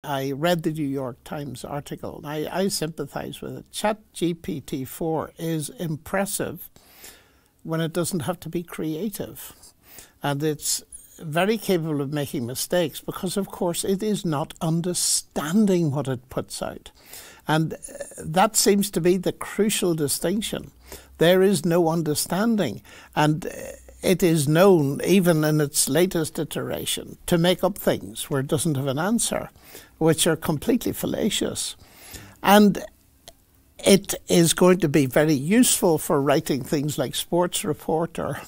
I read the New York Times article, and I sympathize with it. ChatGPT-4 is impressive when it doesn't have to be creative. And it's very capable of making mistakes because, of course, it is not understanding what it puts out. And that seems to be the crucial distinction. There is no understanding. And it is known, even in its latest iteration, to make up things where it doesn't have an answer, which are completely fallacious. And it is going to be very useful for writing things like sports report or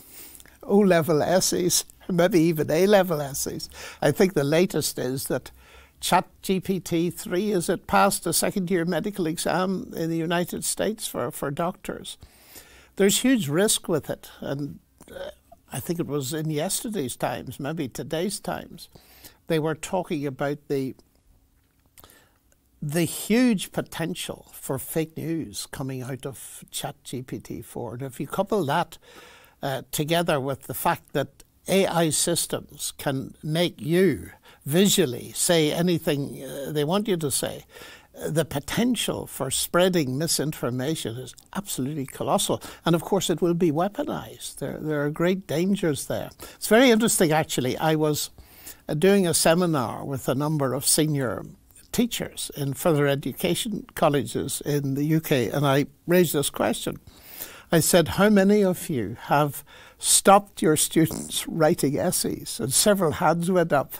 O-level essays, maybe even A-level essays. I think the latest is that ChatGPT-3, is it passed a second-year medical exam in the United States for doctors. There's huge risk with it, and I think it was in yesterday's Times, maybe today's Times, they were talking about the huge potential for fake news coming out of ChatGPT-4. And if you couple that together with the fact that AI systems can make you visually say anything they want you to say, the potential for spreading misinformation is absolutely colossal. And of course it will be weaponized. There are great dangers there. It's very interesting, actually. I was doing a seminar with a number of senior teachers in further education colleges in the UK, and I raised this question. I said, how many of you have stopped your students writing essays? And several hands went up.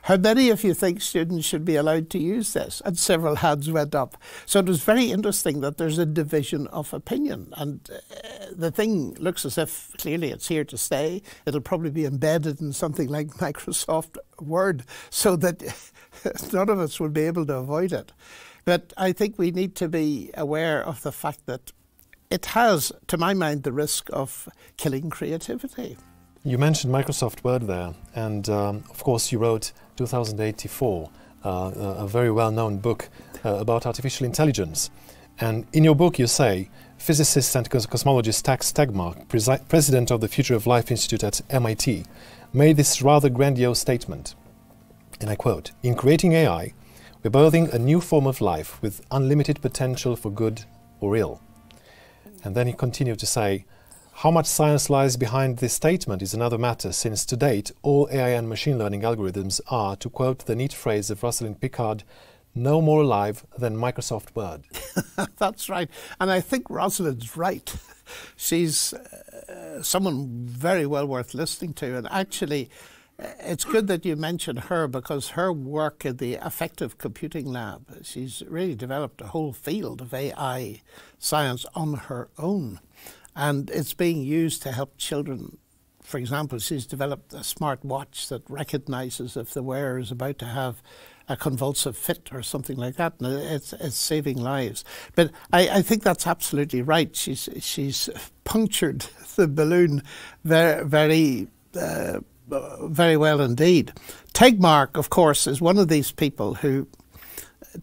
How many of you think students should be allowed to use this? And several hands went up. So it was very interesting that there's a division of opinion. And the thing looks as if clearly it's here to stay. It'll probably be embedded in something like Microsoft Word so that none of us will be able to avoid it. But I think we need to be aware of the fact that it has, to my mind, the risk of killing creativity. You mentioned Microsoft Word there, and of course you wrote 2084, a very well-known book about artificial intelligence. And in your book you say, physicist and cosmologist Tax Tegmark, president of the Future of Life Institute at MIT, made this rather grandiose statement, and I quote, "In creating AI, we're birthing a new form of life with unlimited potential for good or ill." And then he continued to say, "How much science lies behind this statement is another matter, since to date all AI and machine learning algorithms are, to quote the neat phrase of Rosalind Picard, no more alive than Microsoft Word." That's right. And I think Rosalind's right. She's someone very well worth listening to. And actually, it's good that you mentioned her, because her work in the Affective Computing Lab, she's really developed a whole field of AI science on her own. And it's being used to help children. For example, she's developed a smart watch that recognizes if the wearer is about to have a convulsive fit or something like that, and it's saving lives. But I think that's absolutely right. She's punctured the balloon very well indeed. Tegmark, of course, is one of these people who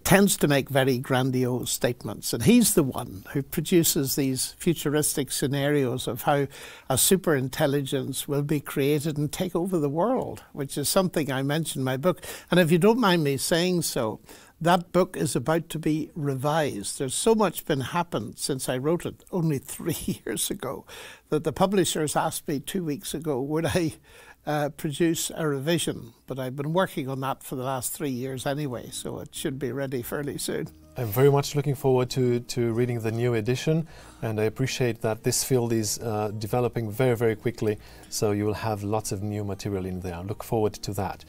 tends to make very grandiose statements, and he's the one who produces these futuristic scenarios of how a superintelligence will be created and take over the world, which is something I mentioned in my book. And if you don't mind me saying so, that book is about to be revised. There's so much been happened since I wrote it only 3 years ago that the publishers asked me 2 weeks ago, would I produce a revision, but I've been working on that for the last 3 years anyway, so it should be ready fairly soon. I'm very much looking forward to reading the new edition, and I appreciate that this field is developing very, very quickly, so you will have lots of new material in there. I look forward to that.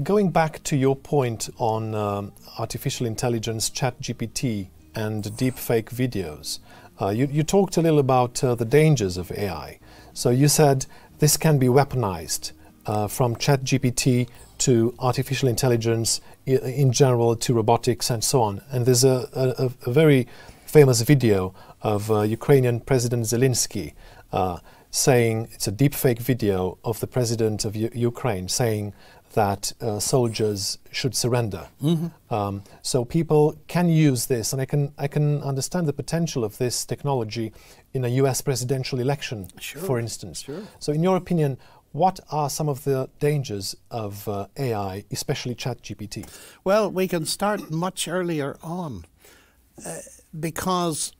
Going back to your point on artificial intelligence, ChatGPT and deepfake videos, you talked a little about the dangers of AI. So you said this can be weaponized from ChatGPT to artificial intelligence in general, to robotics and so on. And there's a very famous video of Ukrainian President Zelensky saying, it's a deepfake video of the president of Ukraine saying that soldiers should surrender. Mm-hmm. So people can use this, and I can understand the potential of this technology in a US presidential election, sure, for instance. Sure. So in your opinion, What are some of the dangers of AI, especially ChatGPT? Well, we can start much earlier on because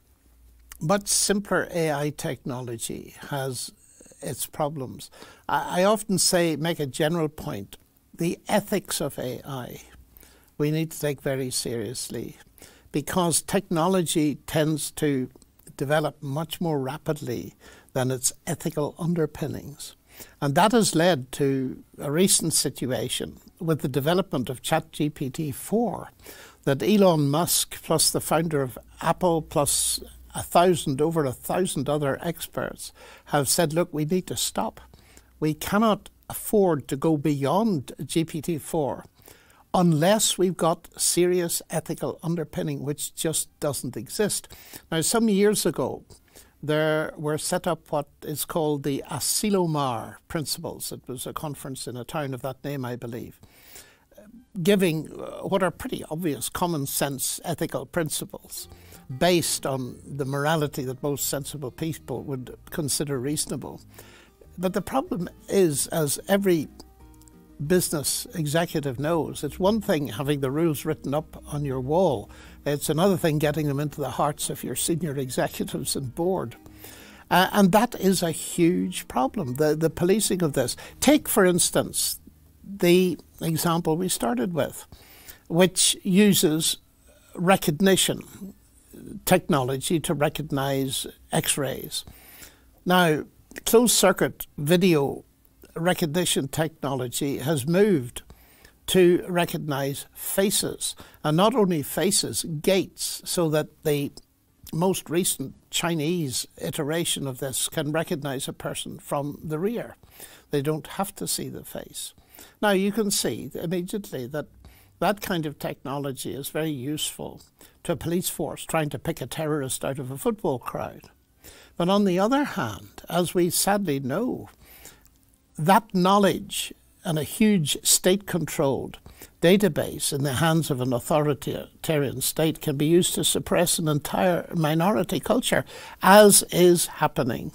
much simpler AI technology has its problems. I often say, make a general point, the ethics of AI we need to take very seriously, because technology tends to develop much more rapidly than its ethical underpinnings. And that has led to a recent situation with the development of ChatGPT 4 that Elon Musk plus the founder of Apple plus over 1,000 other experts have said, look, we need to stop. We cannot afford to go beyond GPT-4 unless we've got serious ethical underpinning, which just doesn't exist. Now, some years ago, there were set up what is called the Asilomar Principles. It was a conference in a town of that name, I believe, giving what are pretty obvious common sense ethical principles based on the morality that most sensible people would consider reasonable. But the problem is, as every business executive knows, it's one thing having the rules written up on your wall. It's another thing getting them into the hearts of your senior executives and board. And that is a huge problem, the policing of this. Take, for instance, the example we started with, which uses recognition technology to recognize X-rays. Now, closed-circuit video recognition technology has moved to recognize faces, and not only faces, gaits, so that the most recent Chinese iteration of this can recognize a person from the rear. They don't have to see the face. Now, you can see immediately that that kind of technology is very useful to a police force trying to pick a terrorist out of a football crowd. But on the other hand, as we sadly know, that knowledge and a huge state-controlled database in the hands of an authoritarian state can be used to suppress an entire minority culture, as is happening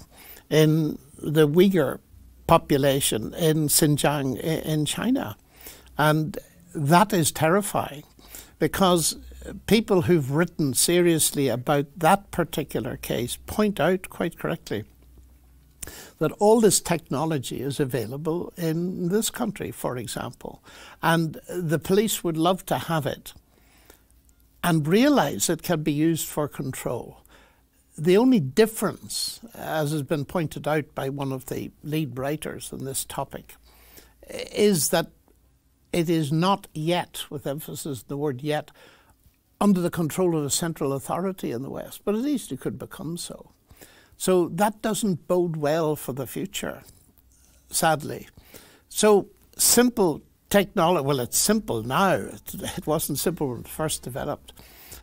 in the Uyghur population in Xinjiang in China. And that is terrifying, because people who've written seriously about that particular case point out quite correctly that all this technology is available in this country, for example, and the police would love to have it and realize it can be used for control. The only difference, as has been pointed out by one of the lead writers on this topic, is that it is not yet, with emphasis on the word yet, under the control of a central authority in the West, but at least it could become so. So that doesn't bode well for the future, sadly. So simple technology, well, it's simple now. It wasn't simple when it first developed.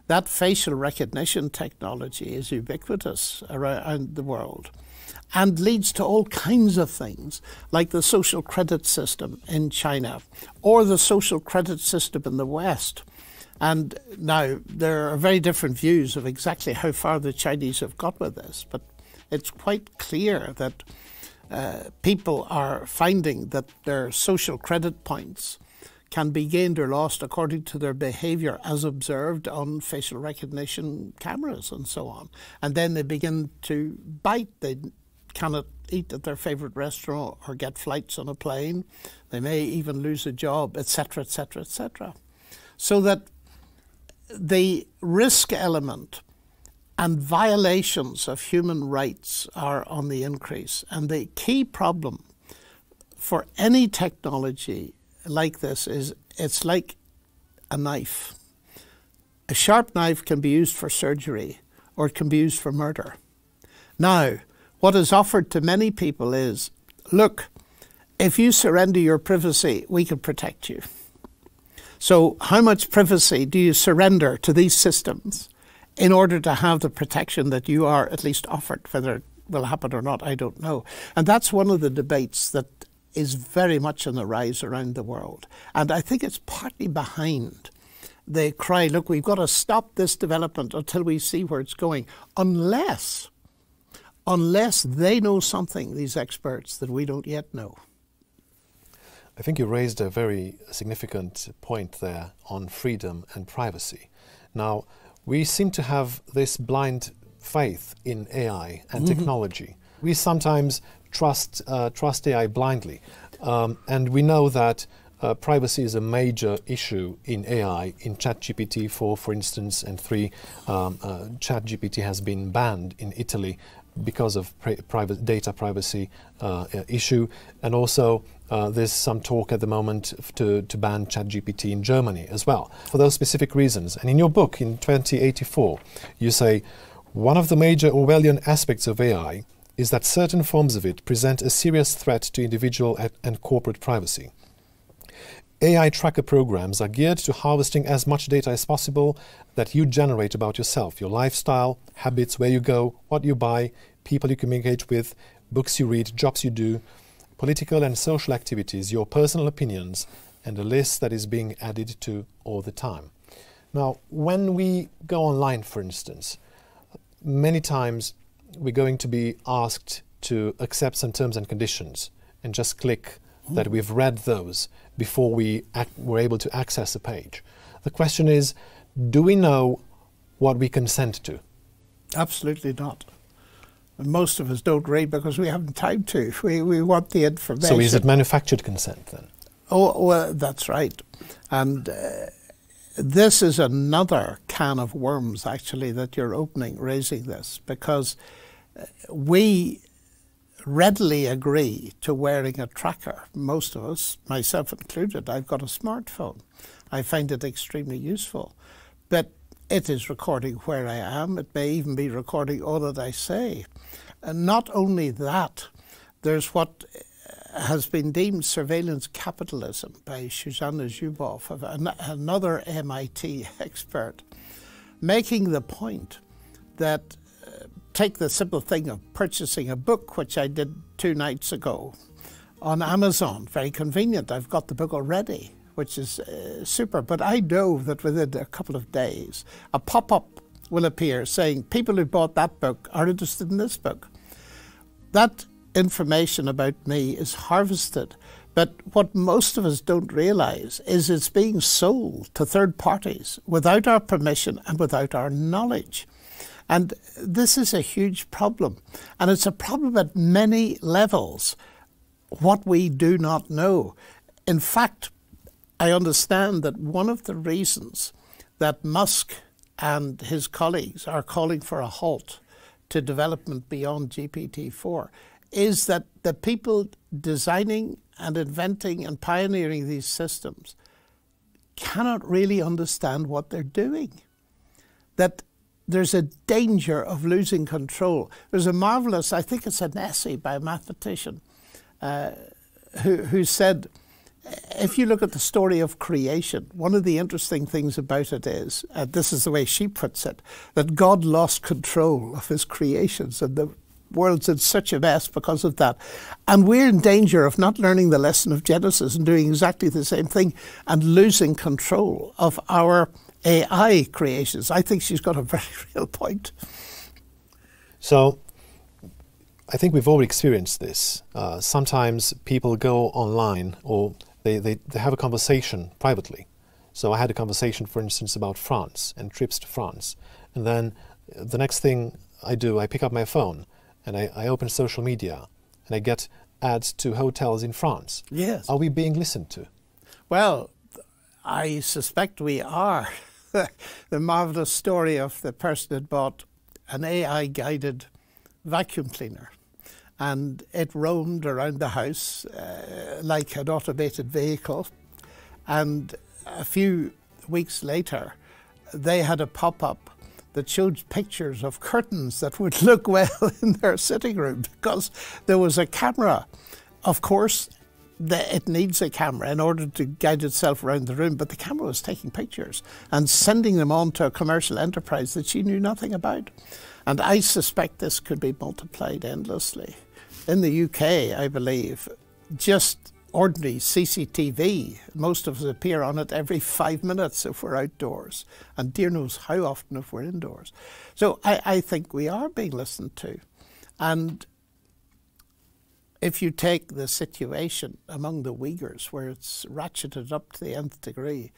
That facial recognition technology is ubiquitous around the world and leads to all kinds of things, like the social credit system in China or the social credit system in the West. And now there are very different views of exactly how far the Chinese have got with this, but it's quite clear that people are finding that their social credit points can be gained or lost according to their behaviour as observed on facial recognition cameras and so on. And then they begin to bite. They cannot eat at their favourite restaurant or get flights on a plane. They may even lose a job, etc., etc., etc. So that the risk element and violations of human rights are on the increase. And the key problem for any technology like this is it's like a knife. A sharp knife can be used for surgery or it can be used for murder. Now, what is offered to many people is, look, if you surrender your privacy, we can protect you. So how much privacy do you surrender to these systems in order to have the protection that you are at least offered? Whether it will happen or not, I don't know. And that's one of the debates that is very much on the rise around the world. And I think it's partly behind the cry, look, we've got to stop this development until we see where it's going, unless they know something, these experts, that we don't yet know. I think you raised a very significant point there on freedom and privacy. Now, we seem to have this blind faith in AI and technology. We sometimes trust AI blindly, and we know that privacy is a major issue in AI. In ChatGPT 4, for instance, and 3, ChatGPT has been banned in Italy because of data privacy issue, and also there's some talk at the moment to ban ChatGPT in Germany as well, for those specific reasons. And in your book, in 2084, you say, one of the major Orwellian aspects of AI is that certain forms of it present a serious threat to individual and corporate privacy. AI tracker programs are geared to harvesting as much data as possible that you generate about yourself, your lifestyle, habits, where you go, what you buy, people you communicate with, books you read, jobs you do, political and social activities, your personal opinions, and a list that is being added to all the time. Now, when we go online, for instance, many times we're going to be asked to accept some terms and conditions and just click that we've read those before we're able to access a page. The question is, do we know what we consent to? Absolutely not. And most of us don't read because we haven't time to. We want the information. So is it manufactured consent then? Oh, well, that's right. And this is another can of worms, actually, that you're opening, raising this, because we readily agree to wearing a tracker. Most of us, myself included, I've got a smartphone. I find it extremely useful. But it is recording where I am. It may even be recording all that I say. And not only that, there's what has been deemed surveillance capitalism by Shoshana Zuboff, another MIT expert, making the point that take the simple thing of purchasing a book, which I did 2 nights ago on Amazon. Very convenient. I've got the book already, which is super. But I know that within a couple of days, a pop-up will appear saying people who bought that book are interested in this book. That information about me is harvested. But what most of us don't realize is it's being sold to third parties without our permission and without our knowledge. And this is a huge problem. And it's a problem at many levels, what we do not know. In fact, I understand that one of the reasons that Musk and his colleagues are calling for a halt to development beyond GPT-4 is that the people designing and inventing and pioneering these systems cannot really understand what they're doing. That there's a danger of losing control. There's a marvelous, I think it's an essay by a mathematician, who said, if you look at the story of creation, one of the interesting things about it is, this is the way she puts it, that God lost control of his creations and the world's in such a mess because of that. And we're in danger of not learning the lesson of Genesis and doing exactly the same thing and losing control of our AI creations. I think she's got a very real point. So I think we've all experienced this. Sometimes people go online or they have a conversation privately. So I had a conversation, for instance, about France and trips to France. And then the next thing I do, I pick up my phone and I open social media and I get ads to hotels in France. Yes. Are we being listened to? Well, I suspect we are. The marvelous story of the person that bought an AI-guided vacuum cleaner, and it roamed around the house like an automated vehicle. And a few weeks later, they had a pop-up that showed pictures of curtains that would look well in their sitting room because there was a camera. Of course, it needs a camera in order to guide itself around the room, but the camera was taking pictures and sending them on to a commercial enterprise that she knew nothing about. And I suspect this could be multiplied endlessly. In the UK, I believe, just ordinary CCTV, most of us appear on it every 5 minutes if we're outdoors, and dear knows how often if we're indoors. So I think we are being listened to. And if you take the situation among the Uyghurs, where it's ratcheted up to the nth degree,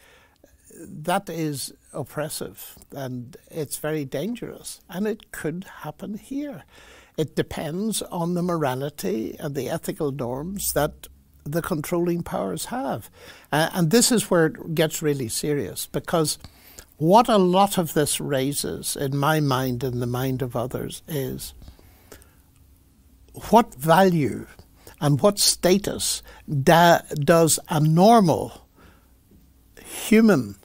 that is oppressive and it's very dangerous, and it could happen here. It depends on the morality and the ethical norms that the controlling powers have. And this is where it gets really serious, because what a lot of this raises in my mind and the mind of others is what value and what status does a normal human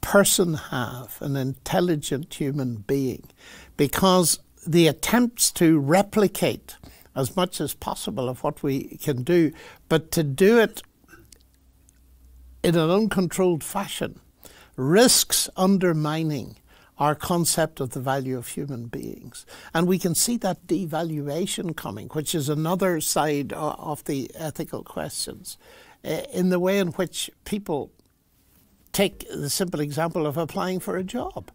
person have, an intelligent human being? Because the attempts to replicate as much as possible of what we can do, but to do it in an uncontrolled fashion, risks undermining our concept of the value of human beings. And we can see that devaluation coming, which is another side of the ethical questions, in the way in which people take the simple example of applying for a job.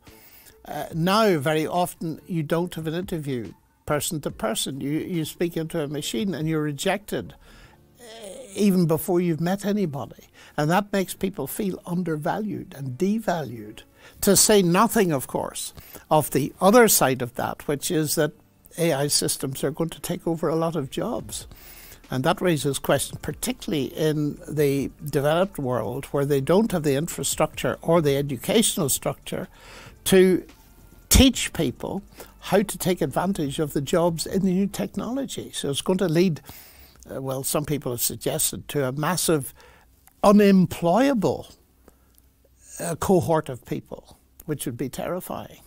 Now, very often, you don't have an interview person to person. You speak into a machine and you're rejected even before you've met anybody. And that makes people feel undervalued and devalued. To say nothing, of course, of the other side of that, which is that AI systems are going to take over a lot of jobs. And that raises questions, particularly in the developed world, where they don't have the infrastructure or the educational structure to teach people how to take advantage of the jobs in the new technology. So it's going to lead, well, some people have suggested, to a massive unemployable cohort of people, which would be terrifying.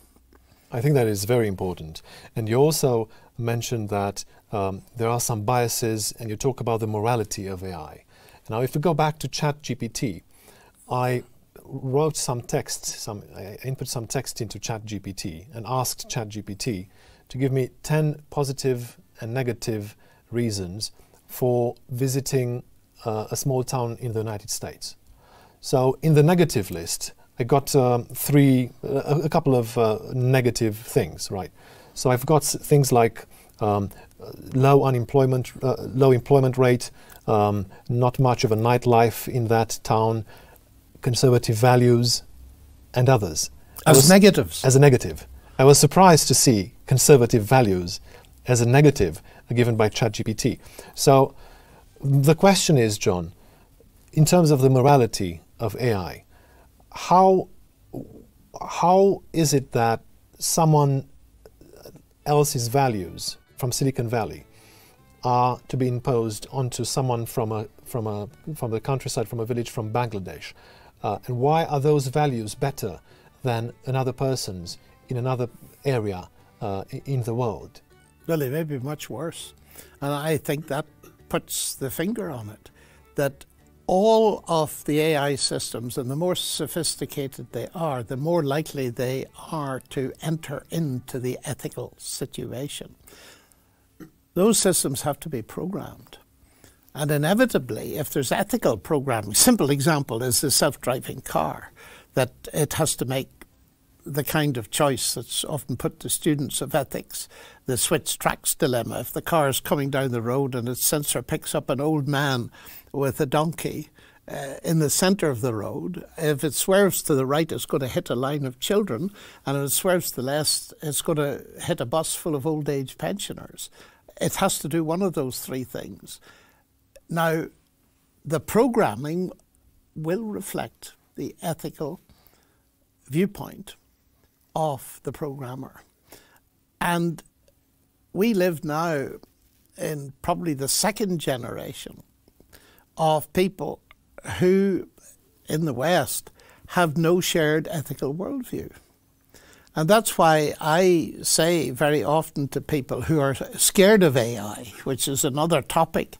I think that is very important. And you also mentioned that there are some biases, and you talk about the morality of AI. Now, if we go back to ChatGPT, I wrote some text, I input some text into ChatGPT and asked ChatGPT to give me 10 positive and negative reasons for visiting a small town in the United States. So in the negative list, I got a couple of negative things, right? So I've got things like low employment rate, not much of a nightlife in that town, conservative values, and others. As negatives? As a negative. I was surprised to see conservative values as a negative given by ChatGPT. So the question is, John, in terms of the morality of AI, how is it that someone else's values from Silicon Valley are to be imposed onto someone from the countryside, from a village, from Bangladesh? And why are those values better than another person's in another area in the world? Well, they may be much worse. And I think that puts the finger on it, that all of the AI systems, and the more sophisticated they are, the more likely they are to enter into the ethical situation. Those systems have to be programmed. And inevitably, if there's ethical programming, simple example is the self-driving car, that it has to make the kind of choice that's often put to students of ethics, the switch tracks dilemma. If the car is coming down the road and its sensor picks up an old man with a donkey in the centre of the road, if it swerves to the right, it's going to hit a line of children, and if it swerves to the left, it's going to hit a bus full of old age pensioners. It has to do one of those three things. Now, the programming will reflect the ethical viewpoint of the programmer. And we live now in probably the second generation of people who, in the West, have no shared ethical worldview. And that's why I say very often to people who are scared of AI, which is another topic,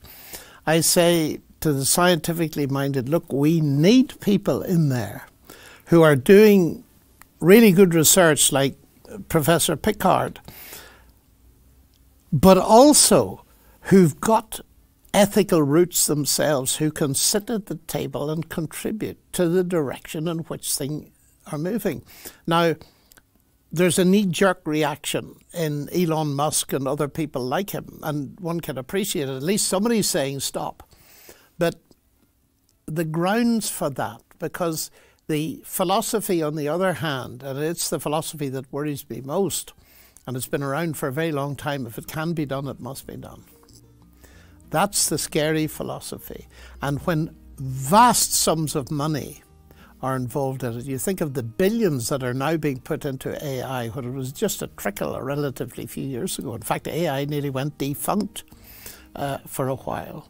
I say to the scientifically minded, look, we need people in there who are doing really good research like Professor Pickard, but also who've got ethical roots themselves, who can sit at the table and contribute to the direction in which things are moving. Now, there's a knee-jerk reaction in Elon Musk and other people like him, and one can appreciate it. At least somebody's saying stop. But the grounds for that, because the philosophy on the other hand, and it's the philosophy that worries me most, and it's been around for a very long time, if it can be done, it must be done. That's the scary philosophy. And when vast sums of money are involved in it, you think of the billions that are now being put into AI, when it was just a trickle a relatively few years ago. In fact, AI nearly went defunct for a while.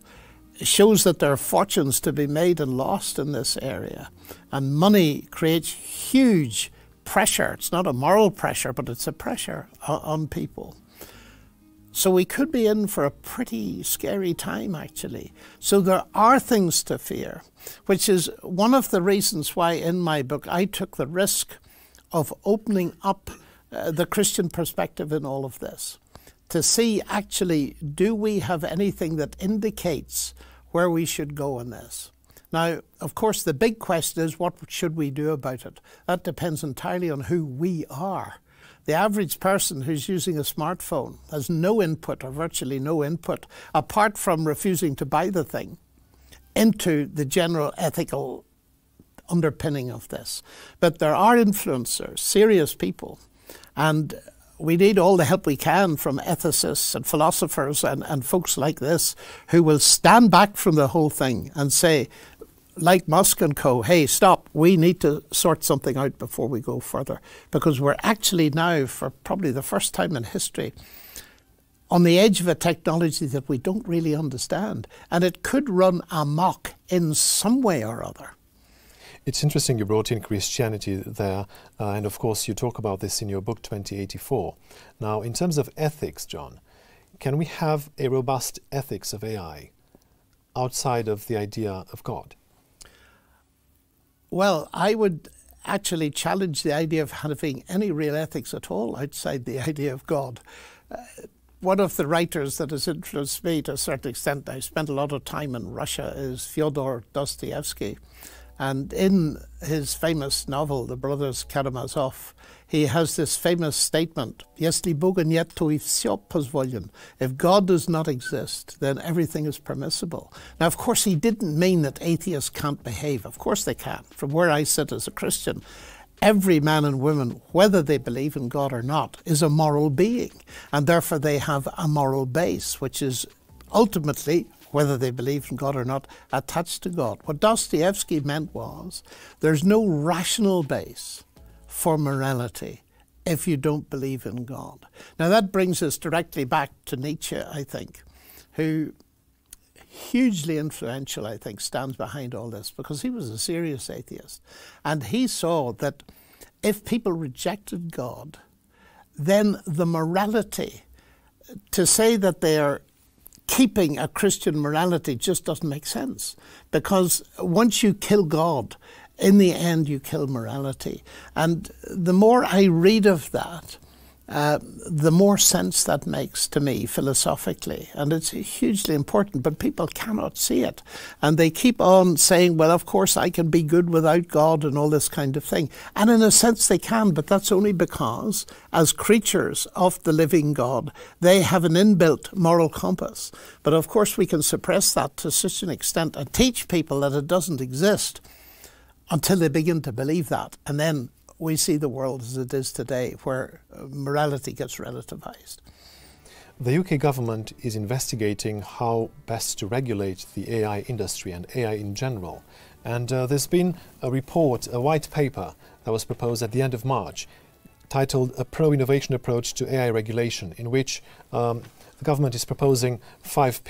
It shows that there are fortunes to be made and lost in this area. And money creates huge pressure. It's not a moral pressure, but it's a pressure on people. So we could be in for a pretty scary time, actually. So there are things to fear, which is one of the reasons why in my book I took the risk of opening up the Christian perspective in all of this, to see actually, do we have anything that indicates where we should go in this? Now, of course, the big question is, what should we do about it? That depends entirely on who we are. The average person who's using a smartphone has no input, or virtually no input, apart from refusing to buy the thing, into the general ethical underpinning of this. But there are influencers, serious people, and we need all the help we can from ethicists and philosophers and folks like this, who will stand back from the whole thing and say, like Musk and co, hey, stop, we need to sort something out before we go further. Because we're actually now, for probably the first time in history, on the edge of a technology that we don't really understand. And it could run amok in some way or other. It's interesting you brought in Christianity there, and of course you talk about this in your book 2084. Now, in terms of ethics, John, can we have a robust ethics of AI outside of the idea of God? Well, I would actually challenge the idea of having any real ethics at all outside the idea of God. One of the writers that has influenced me to a certain extent, I spent a lot of time in Russia, is Fyodor Dostoevsky. And in his famous novel, The Brothers Karamazov, he has this famous statement, Если Бога нет, то и всё позволено. If God does not exist, then everything is permissible. Now, of course, he didn't mean that atheists can't behave. Of course they can. From where I sit as a Christian, every man and woman, whether they believe in God or not, is a moral being. And therefore they have a moral base, which is ultimately, whether they believe in God or not, attached to God. What Dostoevsky meant was, there's no rational base for morality if you don't believe in God. Now that brings us directly back to Nietzsche, I think, who, hugely influential, I think, stands behind all this, because he was a serious atheist. And he saw that if people rejected God, then the morality, to say that they are keeping a Christian morality just doesn't make sense. Because once you kill God, in the end you kill morality. And the more I read of that, the more sense that makes to me philosophically. And it's hugely important, but people cannot see it. And they keep on saying, well, of course I can be good without God and all this kind of thing. And in a sense they can, but that's only because, as creatures of the living God, they have an inbuilt moral compass. But of course we can suppress that to such an extent and teach people that it doesn't exist until they begin to believe that. And then we see the world as it is today, where morality gets relativized. The UK government is investigating how best to regulate the AI industry and AI in general. And there's been a report, a white paper, that was proposed at the end of March, titled A Pro-Innovation Approach to AI Regulation, in which the government is proposing five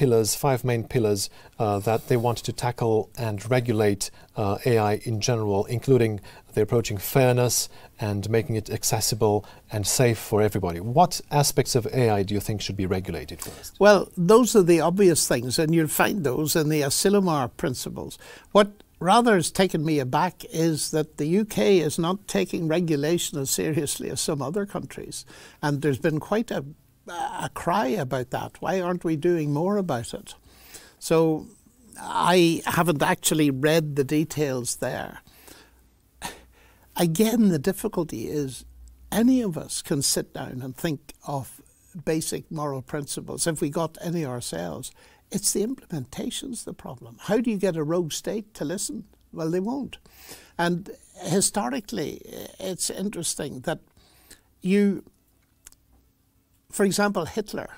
main pillars that they want to tackle and regulate AI in general, including they're approaching fairness and making it accessible and safe for everybody. What aspects of AI do you think should be regulated first? Well, those are the obvious things, and you'll find those in the Asilomar principles. What rather has taken me aback is that the UK is not taking regulation as seriously as some other countries. And there's been quite a cry about that. Why aren't we doing more about it? So I haven't actually read the details there. Again, the difficulty is any of us can sit down and think of basic moral principles, if we got any ourselves, it's the implementation's the problem. How do you get a rogue state to listen? Well, they won't. And historically, it's interesting that for example, Hitler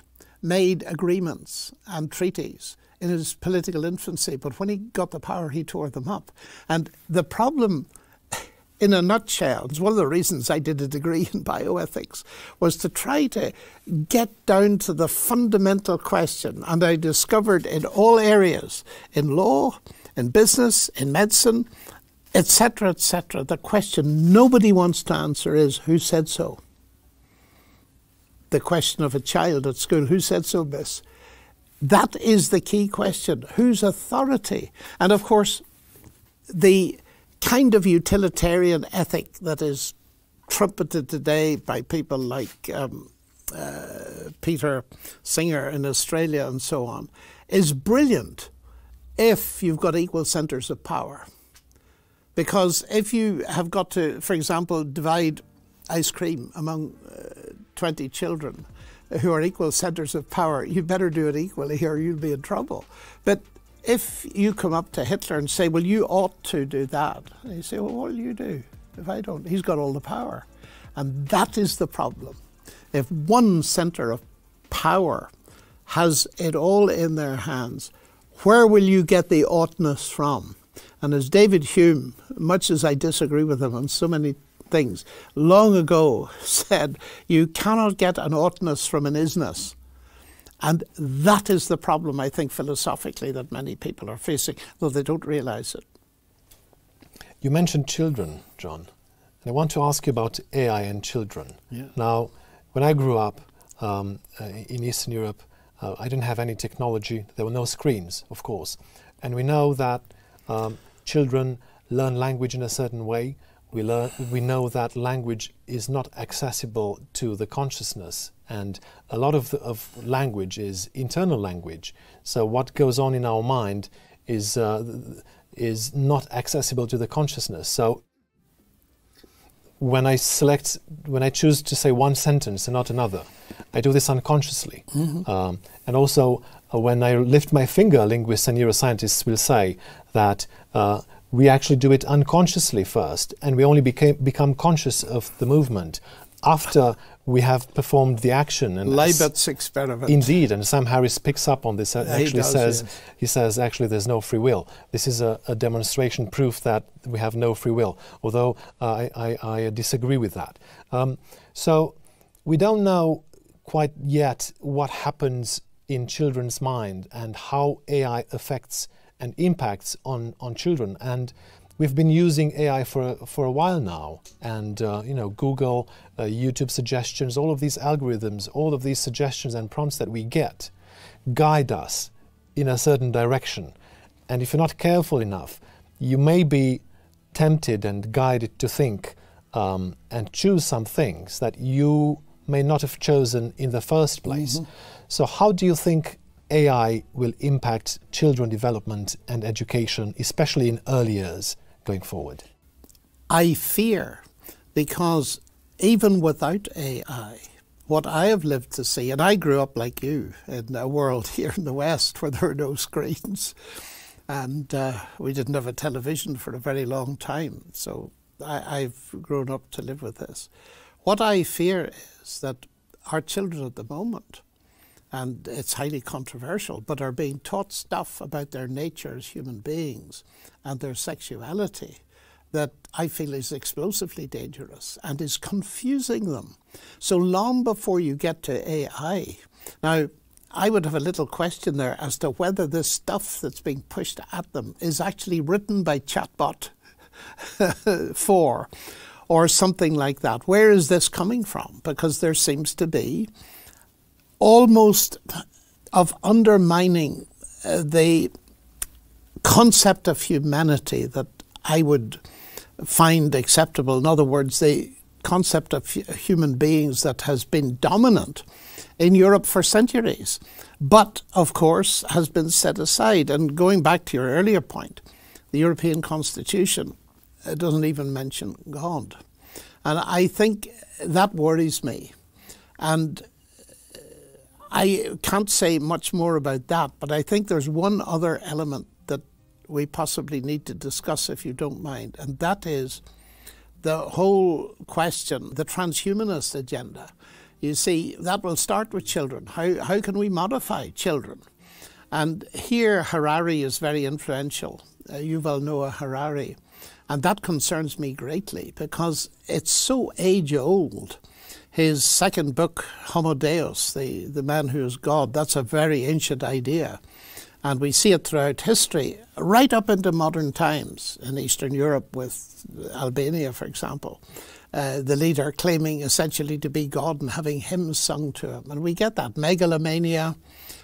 made agreements and treaties in his political infancy, but when he got the power, he tore them up. And the problem, in a nutshell, it's one of the reasons I did a degree in bioethics, was to try to get down to the fundamental question. And I discovered in all areas, in law, in business, in medicine, etc., the question nobody wants to answer is, who said so? The question of a child at school, who said so, miss? That is the key question. Whose authority? And of course, the kind of utilitarian ethic that is trumpeted today by people like Peter Singer in Australia and so on is brilliant if you've got equal centres of power. Because if you have got to, for example, divide ice cream among 20 children who are equal centres of power, you better do it equally or you'll be in trouble. But if you come up to Hitler and say, well, you ought to do that, and you say, well, what will you do if I don't? He's got all the power. And that is the problem. If one centre of power has it all in their hands, where will you get the oughtness from? And as David Hume, much as I disagree with him on so many things, long ago said, you cannot get an oughtness from an isness. And that is the problem, I think, philosophically, that many people are facing, though they don't realise it. You mentioned children, John, and I want to ask you about AI and children. Yeah. Now, when I grew up in Eastern Europe, I didn't have any technology. There were no screens, of course. And we know that children learn language in a certain way. We know that language is not accessible to the consciousness, and a lot of language is internal language. So what goes on in our mind is not accessible to the consciousness. So when I choose to say one sentence and not another, I do this unconsciously. Mm-hmm. And also when I lift my finger, linguists and neuroscientists will say that we actually do it unconsciously first, and we only become conscious of the movement after we have performed the action. And Leibott's experiment. Indeed, and Sam Harris picks up on this. Yes. He says actually there's no free will. This is a demonstration proof that we have no free will, although I disagree with that. So we don't know quite yet what happens in children's mind and how AI affects and impacts on children. And we've been using AI for a while now, and Google, YouTube suggestions, all of these algorithms, all of these suggestions and prompts that we get guide us in a certain direction. And if you're not careful enough, you may be tempted and guided to think and choose some things that you may not have chosen in the first place. Mm-hmm. So how do you think AI will impact children development and education, especially in early years going forward? I fear, because even without AI, what I have lived to see, and I grew up like you in a world here in the West where there were no screens, and we didn't have a television for a very long time, so I've grown up to live with this. What I fear is that our children at the moment, and it's highly controversial, but are being taught stuff about their nature as human beings and their sexuality that I feel is explosively dangerous and is confusing them. So long before you get to AI. Now, I would have a little question there as to whether this stuff that's being pushed at them is actually written by chatbot 4 or something like that. Where is this coming from? Because there seems to be almost of undermining the concept of humanity that I would find acceptable. In other words, the concept of human beings that has been dominant in Europe for centuries, but of course has been set aside. And going back to your earlier point, the European Constitution doesn't even mention God. And I think that worries me. And I can't say much more about that, but I think there's one other element that we possibly need to discuss, if you don't mind, and that is the whole question, the transhumanist agenda. You see, that will start with children. How can we modify children? And here Harari is very influential, Yuval Noah Harari. And that concerns me greatly because it's so age-old. His second book, Homo Deus, the man who is God, that's a very ancient idea. And we see it throughout history, right up into modern times in Eastern Europe with Albania, for example. The leader claiming essentially to be God and having hymns sung to him. And we get that megalomania,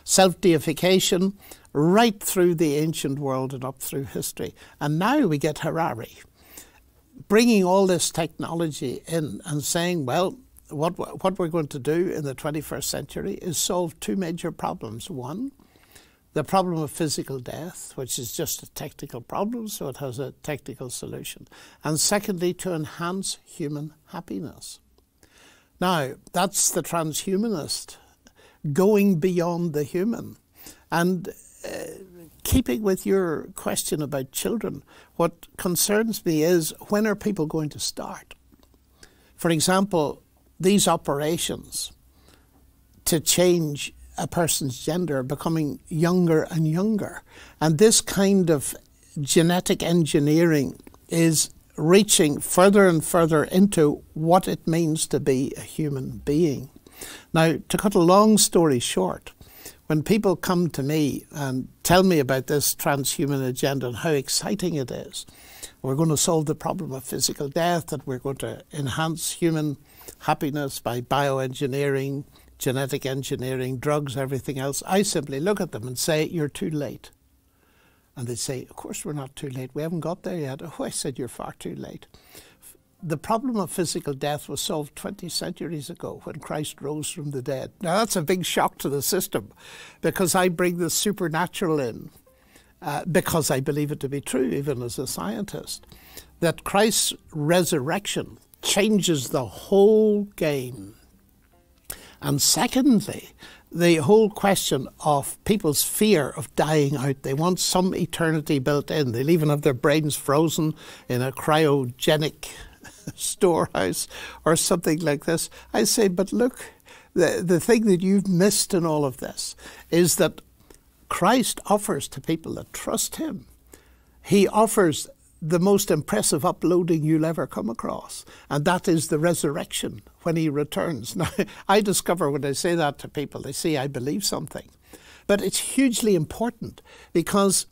self-deification, right through the ancient world and up through history. And now we get Harari bringing all this technology in and saying, well, what we're going to do in the 21st century is solve two major problems. One, the problem of physical death, which is just a technical problem, so it has a technical solution. And secondly, to enhance human happiness. Now, that's the transhumanist, going beyond the human. And keeping with your question about children, what concerns me is, when are people going to start? For example, these operations to change a person's gender are becoming younger and younger. And this kind of genetic engineering is reaching further and further into what it means to be a human being. Now, to cut a long story short, when people come to me and tell me about this transhuman agenda and how exciting it is, we're going to solve the problem of physical death, that we're going to enhance human happiness by bioengineering, genetic engineering, drugs, everything else, I simply look at them and say, you're too late. And they say, of course we're not too late. We haven't got there yet. Oh, I said, you're far too late. The problem of physical death was solved 20 centuries ago when Christ rose from the dead. Now, that's a big shock to the system because I bring the supernatural in because I believe it to be true, even as a scientist, that Christ's resurrection changes the whole game. And secondly, the whole question of people's fear of dying out. They want some eternity built in. They'll even have their brains frozen in a cryogenic storehouse or something like this. I say, but look, the thing that you've missed in all of this is that Christ offers to people that trust him. He offers the most impressive uploading you'll ever come across, and that is the resurrection when he returns. Now, I discover when I say that to people, they say I believe something. But it's hugely important because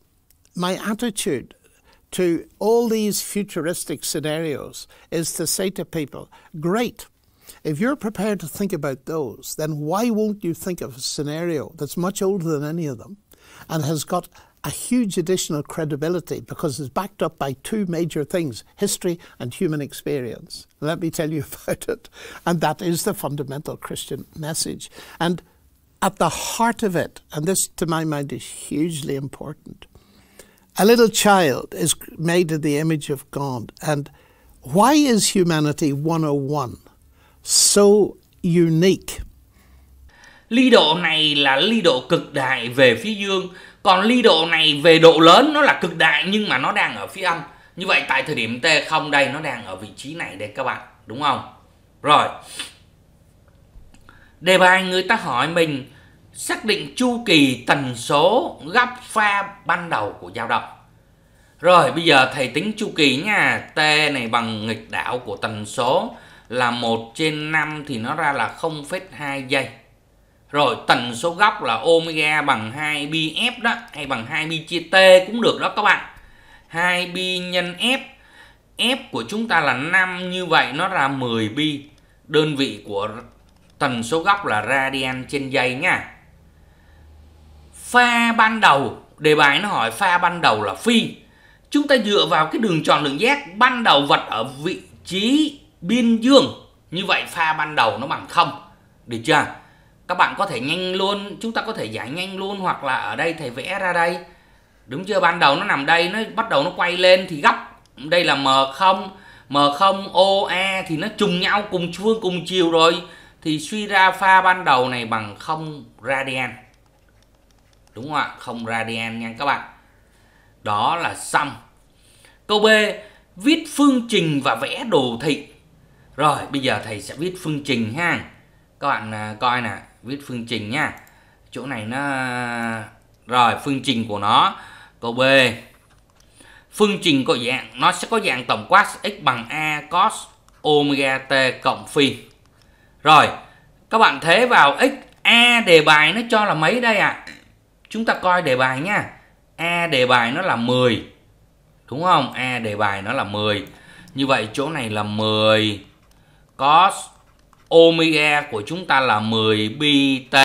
my attitude to all these futuristic scenarios is to say to people, great, if you're prepared to think about those, then why won't you think of a scenario that's much older than any of them and has got a huge additional credibility because it's backed up by two major things, history and human experience. Let me tell you about it. And that is the fundamental Christian message. And at the heart of it, and this to my mind is hugely important, a little child is made in the image of God. And why is humanity 101 so unique? Ly độ này là ly độ cực đại về phía dương, còn ly độ này về độ lớn nó là cực đại nhưng mà nó đang ở phía âm. Như vậy tại thời điểm T0 đây nó đang ở vị trí này đây các bạn, đúng không? Rồi. Đề bài người ta hỏi mình xác định chu kỳ tần số góc pha ban đầu của dao động. Rồi bây giờ thầy tính chu kỳ nha. T này bằng nghịch đảo của tần số là 1/5 thì nó ra là 0,2 giây. Rồi tần số góc là omega bằng 2πf đó, hay bằng 2π chia t cũng được đó các bạn. 2π nhân f. F của chúng ta là 5, như vậy nó ra 10π. Đơn vị của tần số góc là radian trên giây nha. Pha ban đầu, đề bài nó hỏi pha ban đầu là phi. Chúng ta dựa vào cái đường tròn lượng giác ban đầu vật ở vị trí biên dương. Như vậy pha ban đầu nó bằng 0. Được chưa? Các bạn có thể nhanh luôn, chúng ta có thể giải nhanh luôn, hoặc là ở đây thầy vẽ ra đây. Đúng chưa? Ban đầu nó nằm đây, nó bắt đầu nó quay lên thì góc đây là M0, M0 OA thì nó trùng nhau cùng phương cùng chiều rồi, thì suy ra pha ban đầu này bằng 0 radian. Đúng không ạ? 0 radian nha các bạn. Đó là xong. Câu B, viết phương trình và vẽ đồ thị. Rồi, bây giờ thầy sẽ viết phương trình ha. Các bạn coi nè, viết phương trình nha. Chỗ này nó... Rồi, phương trình của nó. Câu B, phương trình có dạng, nó sẽ có dạng tổng quát x bằng a cos omega t cộng phi. Rồi, các bạn thế vào x, a đề bài nó cho là mấy đây ạ? Chúng ta coi đề bài nha. A đề bài nó là 10. Đúng không? A đề bài nó là 10. Như vậy chỗ này là 10 cos omega của chúng ta là 10 pi t